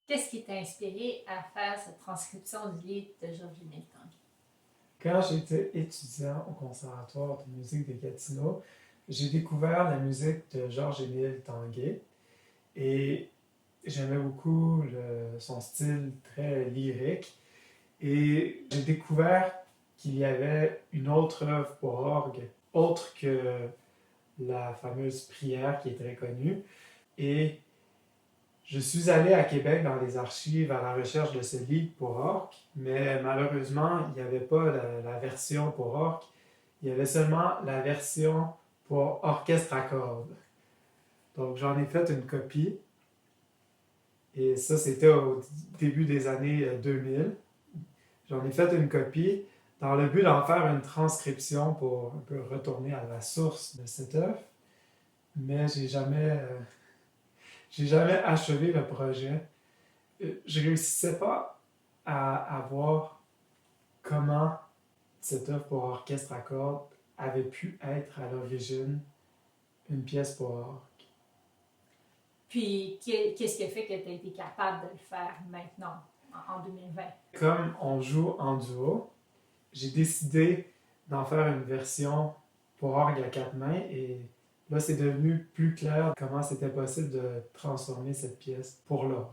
Qu'est-ce qui t'a inspiré à faire cette transcription du livre de Georges-Émile Tanguay? Quand j'étais étudiant au Conservatoire de musique de Gatineau, j'ai découvert la musique de Georges-Émile Tanguay et j'aimais beaucoup son style très lyrique. Et j'ai découvert qu'il y avait une autre œuvre pour orgue, autre que la fameuse prière qui est très connue. Et je suis allé à Québec dans les archives à la recherche de ce livre pour orgue, mais malheureusement, il n'y avait pas la version pour orgue. Il y avait seulement la version pour orchestre à cordes. Donc j'en ai fait une copie. Et ça, c'était au début des années 2000. J'en ai fait une copie dans le but d'en faire une transcription pour un peu retourner à la source de cette œuvre. Mais j'ai jamais achevé le projet. Je réussissais pas à voir comment cette œuvre pour orchestre à cordes avait pu être à l'origine une pièce pour orgue. Puis, qu'est-ce qui a fait que tu as été capable de le faire maintenant, en 2020? Comme on joue en duo, j'ai décidé d'en faire une version pour orgue à quatre mains et là, c'est devenu plus clair comment c'était possible de transformer cette pièce pour l'orgue.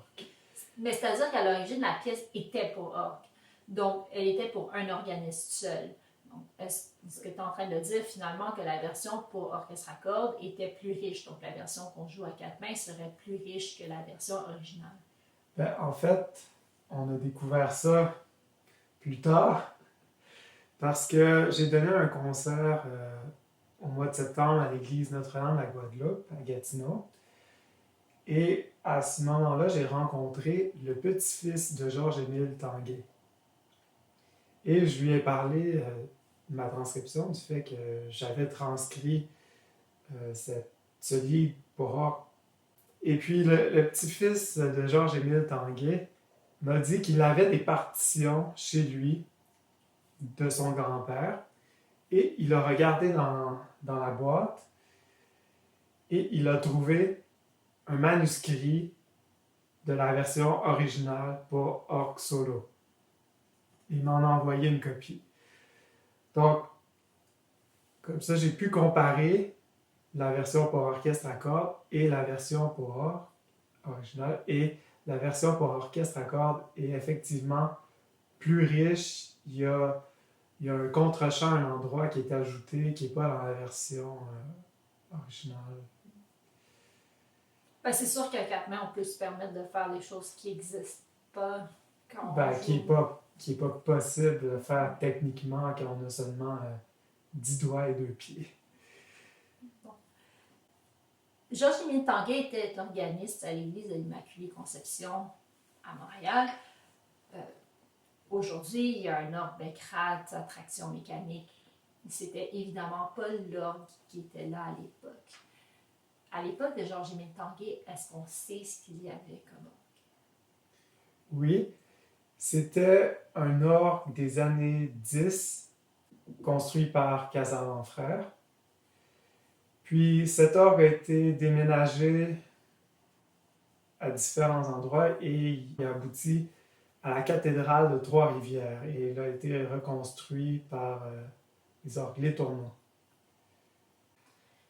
Mais c'est-à-dire qu'à l'origine, la pièce était pour orgue. Donc, elle était pour un organiste seul. Donc, est-ce que tu es en train de dire finalement que la version pour orchestre à cordes était plus riche? Donc, la version qu'on joue à quatre mains serait plus riche que la version originale. Ben, en fait, on a découvert ça plus tard parce que j'ai donné un concert au mois de septembre à l'église Notre-Dame de la Guadeloupe, à Gatineau. Et à ce moment-là, j'ai rencontré le petit-fils de Georges-Émile Tanguay. Et je lui ai parlé de ma transcription, du fait que j'avais transcrit ce livre pour orgue. Et puis le petit-fils de Georges-Émile Tanguay m'a dit qu'il avait des partitions chez lui de son grand-père. Et il a regardé dans la boîte et il a trouvé un manuscrit de la version originale pour orgue solo. Il m'en a envoyé une copie. Donc, comme ça, j'ai pu comparer la version pour orchestre à cordes et la version pour orgue originale. Et la version pour orchestre à cordes est effectivement plus riche. Il y a un contre-champ à un endroit qui est ajouté, qui n'est pas dans la version originale. Ben, c'est sûr qu'à quatre mains, on peut se permettre de faire des choses qui n'existent pas quand Ben, on joue. qui est pas possible de faire techniquement quand on a seulement 10 doigts et 2 pieds. Bon. Georges-Émile Tanguay était organiste à l'église de l'Immaculée Conception à Montréal. Aujourd'hui, il y a un orgue Becquerel à traction mécanique. C'était évidemment pas l'orgue qui était là à l'époque. À l'époque de Georges-Émile Tanguay, est-ce qu'on sait ce qu'il y avait comme orgue? Oui, c'était un orgue des années 10, construit par Casalan Frères. Puis cet orgue a été déménagé à différents endroits et il a abouti à la cathédrale de Trois-Rivières et il a été reconstruit par les orgues Les Tournois.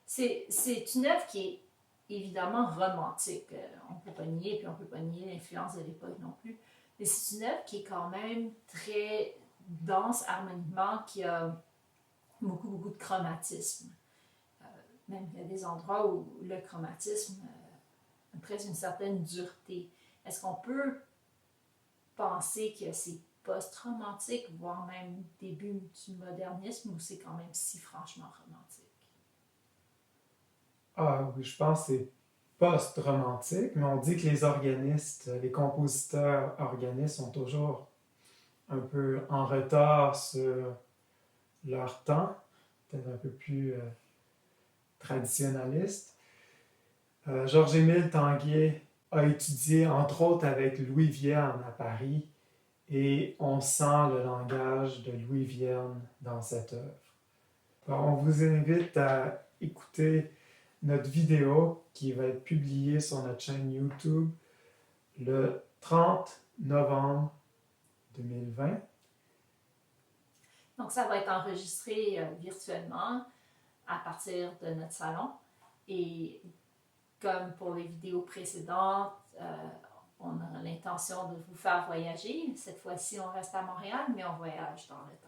C'est une œuvre qui est évidemment romantique. On ne peut pas nier, puis on ne peut pas nier l'influence de l'époque non plus. Mais c'est une œuvre qui est quand même très dense harmoniquement, qui a beaucoup de chromatisme. Même il y a des endroits où le chromatisme a presque une certaine dureté. Est-ce qu'on peut penser que c'est post-romantique, voire même début du modernisme, ou c'est quand même si franchement romantique? Ah oui, je pense que c'est post-romantique, mais on dit que les organistes, les compositeurs organistes sont toujours un peu en retard sur leur temps, peut-être un peu plus traditionnaliste. Georges-Émile Tanguay a étudié entre autres avec Louis Vierne à Paris et on sent le langage de Louis Vierne dans cette œuvre. Alors, on vous invite à écouter notre vidéo qui va être publiée sur notre chaîne YouTube le 30 novembre 2020. Donc, ça va être enregistré virtuellement à partir de notre salon. Et comme pour les vidéos précédentes, on a l'intention de vous faire voyager. Cette fois-ci, on reste à Montréal, mais on voyage dans le temps.